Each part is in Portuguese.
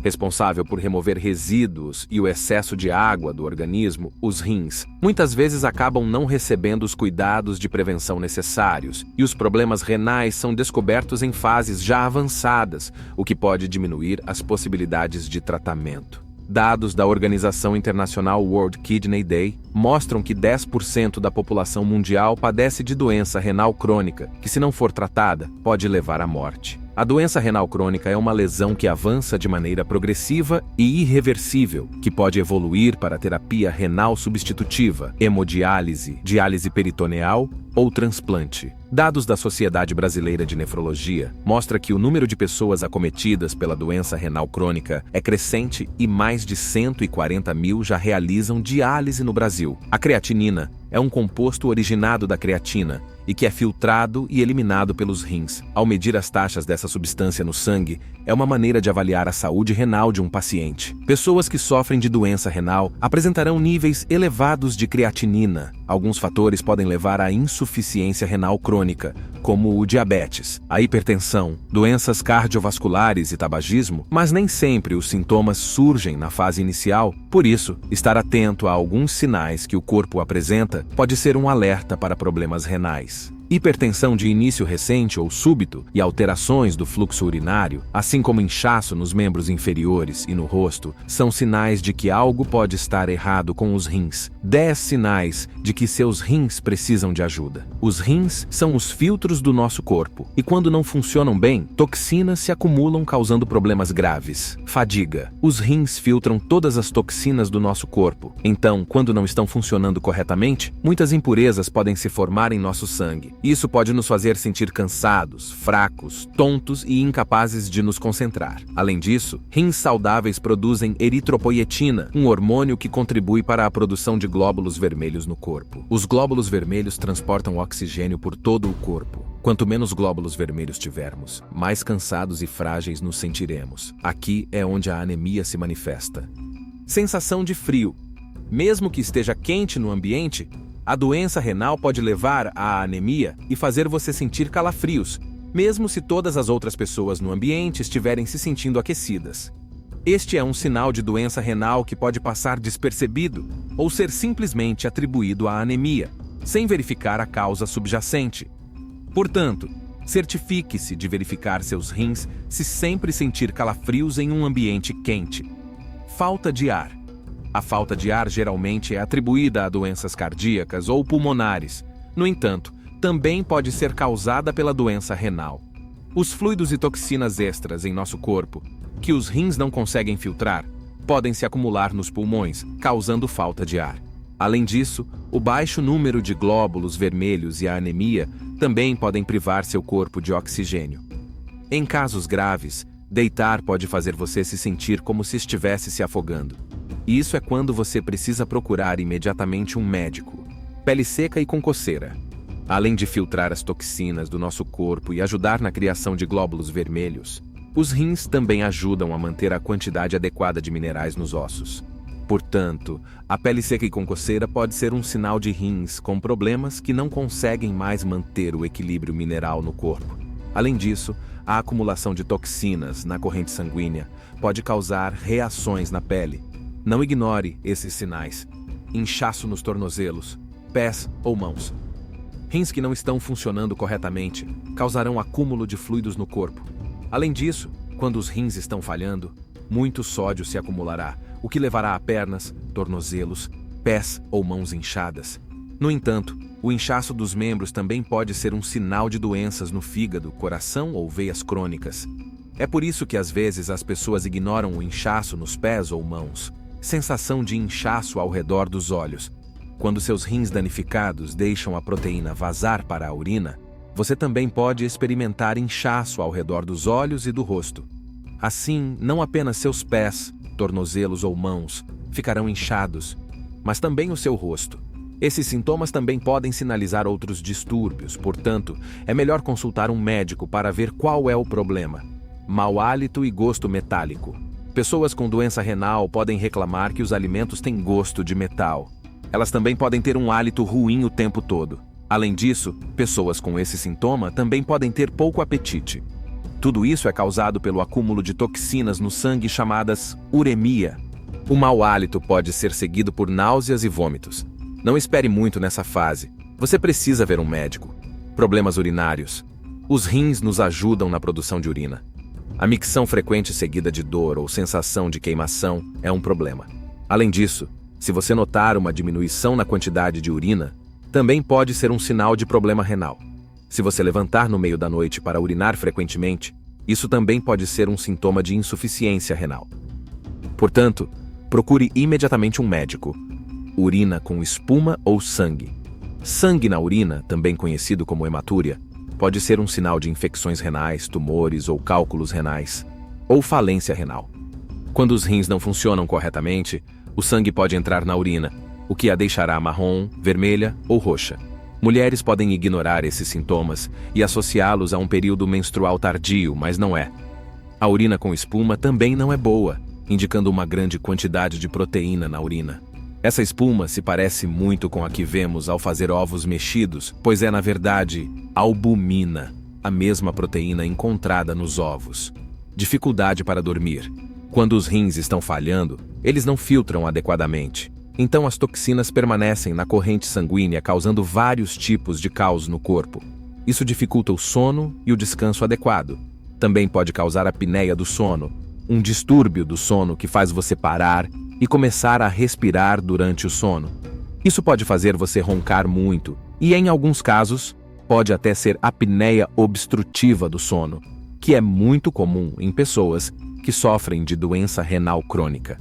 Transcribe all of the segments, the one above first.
responsável por remover resíduos e o excesso de água do organismo, os rins, muitas vezes acabam não recebendo os cuidados de prevenção necessários, e os problemas renais são descobertos em fases já avançadas, o que pode diminuir as possibilidades de tratamento. Dados da Organização Internacional World Kidney Day mostram que 10% da população mundial padece de doença renal crônica, que, se não for tratada, pode levar à morte. A doença renal crônica é uma lesão que avança de maneira progressiva e irreversível, que pode evoluir para terapia renal substitutiva, hemodiálise, diálise peritoneal ou transplante. Dados da Sociedade Brasileira de Nefrologia mostram que o número de pessoas acometidas pela doença renal crônica é crescente e mais de 140 mil já realizam diálise no Brasil. A creatinina é um composto originado da creatina e que é filtrado e eliminado pelos rins. Ao medir as taxas dessa substância no sangue, é uma maneira de avaliar a saúde renal de um paciente. Pessoas que sofrem de doença renal apresentarão níveis elevados de creatinina. Alguns fatores podem levar à insuficiência renal crônica, como o diabetes, a hipertensão, doenças cardiovasculares e tabagismo, mas nem sempre os sintomas surgem na fase inicial. Por isso, estar atento a alguns sinais que o corpo apresenta pode ser um alerta para problemas renais. Hipertensão de início recente ou súbito e alterações do fluxo urinário, assim como inchaço nos membros inferiores e no rosto, são sinais de que algo pode estar errado com os rins. 10 sinais de que seus rins precisam de ajuda. Os rins são os filtros do nosso corpo, e quando não funcionam bem, toxinas se acumulam causando problemas graves. Fadiga. Os rins filtram todas as toxinas do nosso corpo. Então, quando não estão funcionando corretamente, muitas impurezas podem se formar em nosso sangue. Isso pode nos fazer sentir cansados, fracos, tontos e incapazes de nos concentrar. Além disso, rins saudáveis produzem eritropoietina, um hormônio que contribui para a produção de glóbulos vermelhos no corpo. Os glóbulos vermelhos transportam oxigênio por todo o corpo. Quanto menos glóbulos vermelhos tivermos, mais cansados e frágeis nos sentiremos. Aqui é onde a anemia se manifesta. Sensação de frio. Mesmo que esteja quente no ambiente, a doença renal pode levar à anemia e fazer você sentir calafrios, mesmo se todas as outras pessoas no ambiente estiverem se sentindo aquecidas. Este é um sinal de doença renal que pode passar despercebido ou ser simplesmente atribuído à anemia, sem verificar a causa subjacente. Portanto, certifique-se de verificar seus rins se sempre sentir calafrios em um ambiente quente. Falta de ar. A falta de ar geralmente é atribuída a doenças cardíacas ou pulmonares. No entanto, também pode ser causada pela doença renal. Os fluidos e toxinas extras em nosso corpo, que os rins não conseguem filtrar, podem se acumular nos pulmões, causando falta de ar. Além disso, o baixo número de glóbulos vermelhos e a anemia também podem privar seu corpo de oxigênio. Em casos graves, deitar pode fazer você se sentir como se estivesse se afogando. E isso é quando você precisa procurar imediatamente um médico. Pele seca e com coceira. Além de filtrar as toxinas do nosso corpo e ajudar na criação de glóbulos vermelhos, os rins também ajudam a manter a quantidade adequada de minerais nos ossos. Portanto, a pele seca e com coceira pode ser um sinal de rins com problemas que não conseguem mais manter o equilíbrio mineral no corpo. Além disso, a acumulação de toxinas na corrente sanguínea pode causar reações na pele. Não ignore esses sinais. Inchaço nos tornozelos, pés ou mãos. Rins que não estão funcionando corretamente causarão acúmulo de fluidos no corpo. Além disso, quando os rins estão falhando, muito sódio se acumulará, o que levará a pernas, tornozelos, pés ou mãos inchadas. No entanto, o inchaço dos membros também pode ser um sinal de doenças no fígado, coração ou veias crônicas. É por isso que às vezes as pessoas ignoram o inchaço nos pés ou mãos. Sensação de inchaço ao redor dos olhos. Quando seus rins danificados deixam a proteína vazar para a urina, você também pode experimentar inchaço ao redor dos olhos e do rosto. Assim, não apenas seus pés, tornozelos ou mãos ficarão inchados, mas também o seu rosto. Esses sintomas também podem sinalizar outros distúrbios, portanto, é melhor consultar um médico para ver qual é o problema. Mau hálito e gosto metálico. Pessoas com doença renal podem reclamar que os alimentos têm gosto de metal. Elas também podem ter um hálito ruim o tempo todo. Além disso, pessoas com esse sintoma também podem ter pouco apetite. tudo isso é causado pelo acúmulo de toxinas no sangue chamadas uremia. O mau hálito pode ser seguido por náuseas e vômitos. Não espere muito nessa fase. Você precisa ver um médico. Problemas urinários. Os rins nos ajudam na produção de urina. A micção frequente seguida de dor ou sensação de queimação é um problema. Além disso, se você notar uma diminuição na quantidade de urina, também pode ser um sinal de problema renal. Se você levantar no meio da noite para urinar frequentemente, isso também pode ser um sintoma de insuficiência renal. Portanto, procure imediatamente um médico. Urina com espuma ou sangue. Sangue na urina, também conhecido como hematúria, pode ser um sinal de infecções renais, tumores ou cálculos renais, ou falência renal. Quando os rins não funcionam corretamente, o sangue pode entrar na urina, o que a deixará marrom, vermelha ou roxa. Mulheres podem ignorar esses sintomas e associá-los a um período menstrual tardio, mas não é. A urina com espuma também não é boa, indicando uma grande quantidade de proteína na urina. Essa espuma se parece muito com a que vemos ao fazer ovos mexidos, pois é, na verdade, albumina, a mesma proteína encontrada nos ovos. Dificuldade para dormir. Quando os rins estão falhando, eles não filtram adequadamente. Então as toxinas permanecem na corrente sanguínea, causando vários tipos de caos no corpo. Isso dificulta o sono e o descanso adequado. Também pode causar a apneia do sono, um distúrbio do sono que faz você parar e começar a respirar durante o sono. Isso pode fazer você roncar muito e, em alguns casos, pode até ser apneia obstrutiva do sono, que é muito comum em pessoas que sofrem de doença renal crônica.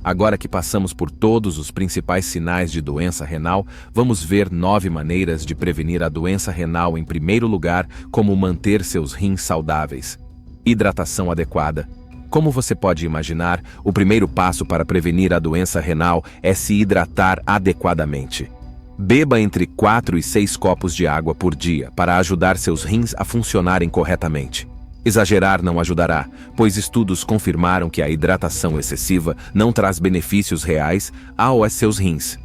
Agora que passamos por todos os principais sinais de doença renal, vamos ver 9 maneiras de prevenir a doença renal. Em primeiro lugar, como manter seus rins saudáveis. Hidratação adequada. Como você pode imaginar, o primeiro passo para prevenir a doença renal é se hidratar adequadamente. Beba entre 4 e 6 copos de água por dia para ajudar seus rins a funcionarem corretamente. Exagerar não ajudará, pois estudos confirmaram que a hidratação excessiva não traz benefícios reais aos seus rins.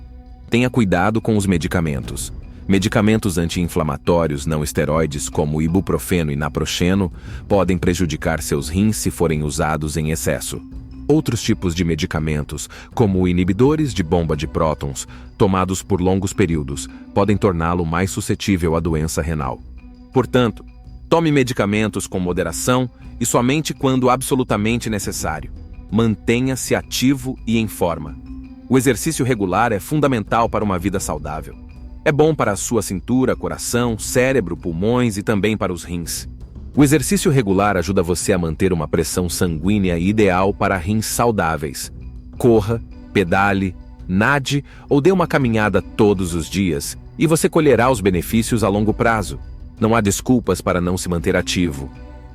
Tenha cuidado com os medicamentos. Medicamentos anti-inflamatórios não esteroides, como ibuprofeno e naproxeno, podem prejudicar seus rins se forem usados em excesso. Outros tipos de medicamentos, como inibidores de bomba de prótons, tomados por longos períodos, podem torná-lo mais suscetível à doença renal. Portanto, tome medicamentos com moderação e somente quando absolutamente necessário. Mantenha-se ativo e em forma. O exercício regular é fundamental para uma vida saudável. É bom para a sua cintura, coração, cérebro, pulmões e também para os rins. O exercício regular ajuda você a manter uma pressão sanguínea ideal para rins saudáveis. Corra, pedale, nade ou dê uma caminhada todos os dias e você colherá os benefícios a longo prazo. Não há desculpas para não se manter ativo.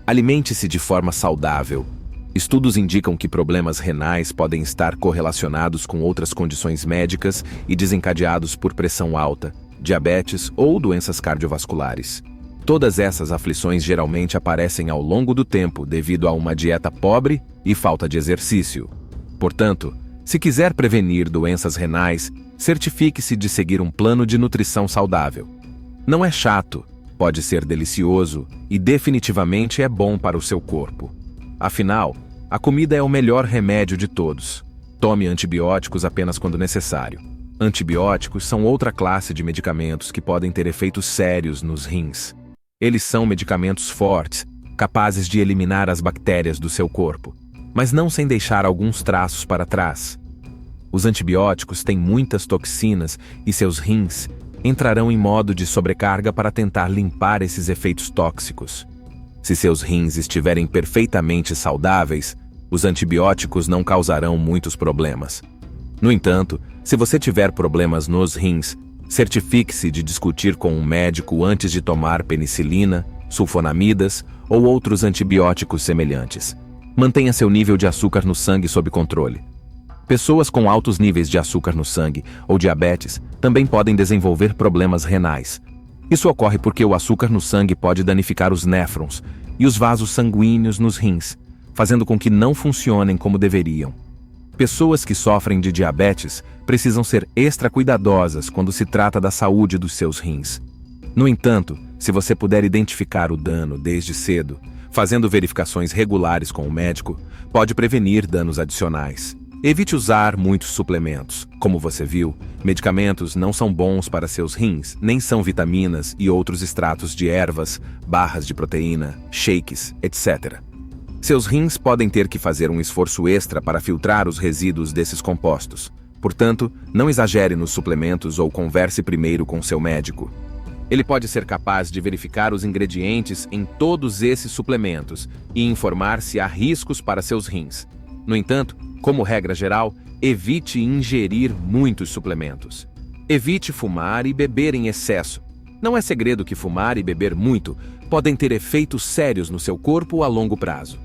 Alimente-se de forma saudável. Estudos indicam que problemas renais podem estar correlacionados com outras condições médicas e desencadeados por pressão alta, diabetes ou doenças cardiovasculares. Todas essas aflições geralmente aparecem ao longo do tempo devido a uma dieta pobre e falta de exercício. Portanto, se quiser prevenir doenças renais, certifique-se de seguir um plano de nutrição saudável. Não é chato, pode ser delicioso e definitivamente é bom para o seu corpo. Afinal, a comida é o melhor remédio de todos. Tome antibióticos apenas quando necessário. Antibióticos são outra classe de medicamentos que podem ter efeitos sérios nos rins. Eles são medicamentos fortes, capazes de eliminar as bactérias do seu corpo, mas não sem deixar alguns traços para trás. Os antibióticos têm muitas toxinas e seus rins entrarão em modo de sobrecarga para tentar limpar esses efeitos tóxicos. Se seus rins estiverem perfeitamente saudáveis, os antibióticos não causarão muitos problemas. No entanto, se você tiver problemas nos rins, certifique-se de discutir com um médico antes de tomar penicilina, sulfonamidas ou outros antibióticos semelhantes. Mantenha seu nível de açúcar no sangue sob controle. Pessoas com altos níveis de açúcar no sangue ou diabetes também podem desenvolver problemas renais. Isso ocorre porque o açúcar no sangue pode danificar os néfrons e os vasos sanguíneos nos rins, fazendo com que não funcionem como deveriam. Pessoas que sofrem de diabetes precisam ser extra cuidadosas quando se trata da saúde dos seus rins. No entanto, se você puder identificar o dano desde cedo, Fazendo verificações regulares com o médico pode prevenir danos adicionais. Evite usar muitos suplementos. Como você viu, medicamentos não são bons para seus rins, nem são vitaminas e outros extratos de ervas, barras de proteína, shakes, etc. Seus rins podem ter que fazer um esforço extra para filtrar os resíduos desses compostos. Portanto, não exagere nos suplementos ou converse primeiro com seu médico. Ele pode ser capaz de verificar os ingredientes em todos esses suplementos e informar se há riscos para seus rins. No entanto, como regra geral, evite ingerir muitos suplementos. Evite fumar e beber em excesso. Não é segredo que fumar e beber muito podem ter efeitos sérios no seu corpo a longo prazo.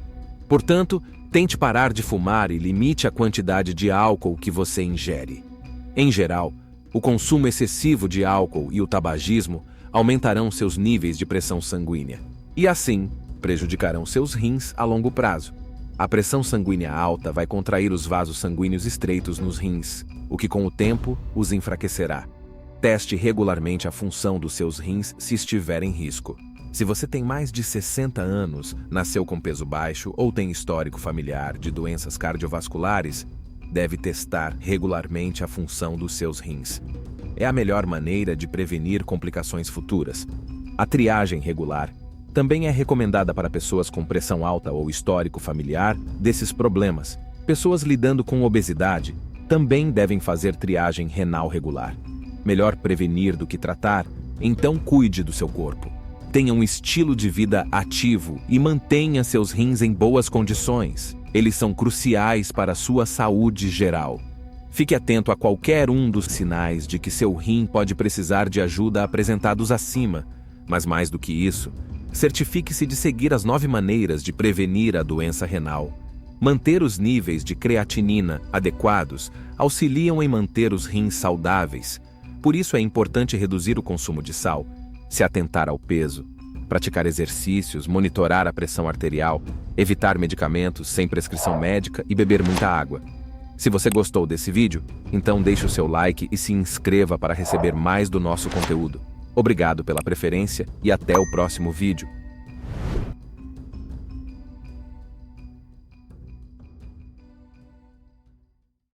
Portanto, tente parar de fumar e limite a quantidade de álcool que você ingere. Em geral, o consumo excessivo de álcool e o tabagismo aumentarão seus níveis de pressão sanguínea e, assim, prejudicarão seus rins a longo prazo. A pressão sanguínea alta vai contrair os vasos sanguíneos estreitos nos rins, o que com o tempo os enfraquecerá. Teste regularmente a função dos seus rins se estiver em risco. Se você tem mais de 60 anos, nasceu com peso baixo ou tem histórico familiar de doenças cardiovasculares, deve testar regularmente a função dos seus rins. É a melhor maneira de prevenir complicações futuras. A triagem regular também é recomendada para pessoas com pressão alta ou histórico familiar desses problemas. Pessoas lidando com obesidade também devem fazer triagem renal regular. Melhor prevenir do que tratar, então cuide do seu corpo. Tenha um estilo de vida ativo e mantenha seus rins em boas condições. Eles são cruciais para a sua saúde geral. Fique atento a qualquer um dos sinais de que seu rim pode precisar de ajuda apresentados acima, mas mais do que isso, certifique-se de seguir as 9 maneiras de prevenir a doença renal. Manter os níveis de creatinina adequados auxiliam em manter os rins saudáveis. Por isso é importante reduzir o consumo de sal, se atentar ao peso, praticar exercícios, monitorar a pressão arterial, evitar medicamentos sem prescrição médica e beber muita água. Se você gostou desse vídeo, então deixe o seu like e se inscreva para receber mais do nosso conteúdo. Obrigado pela preferência e até o próximo vídeo.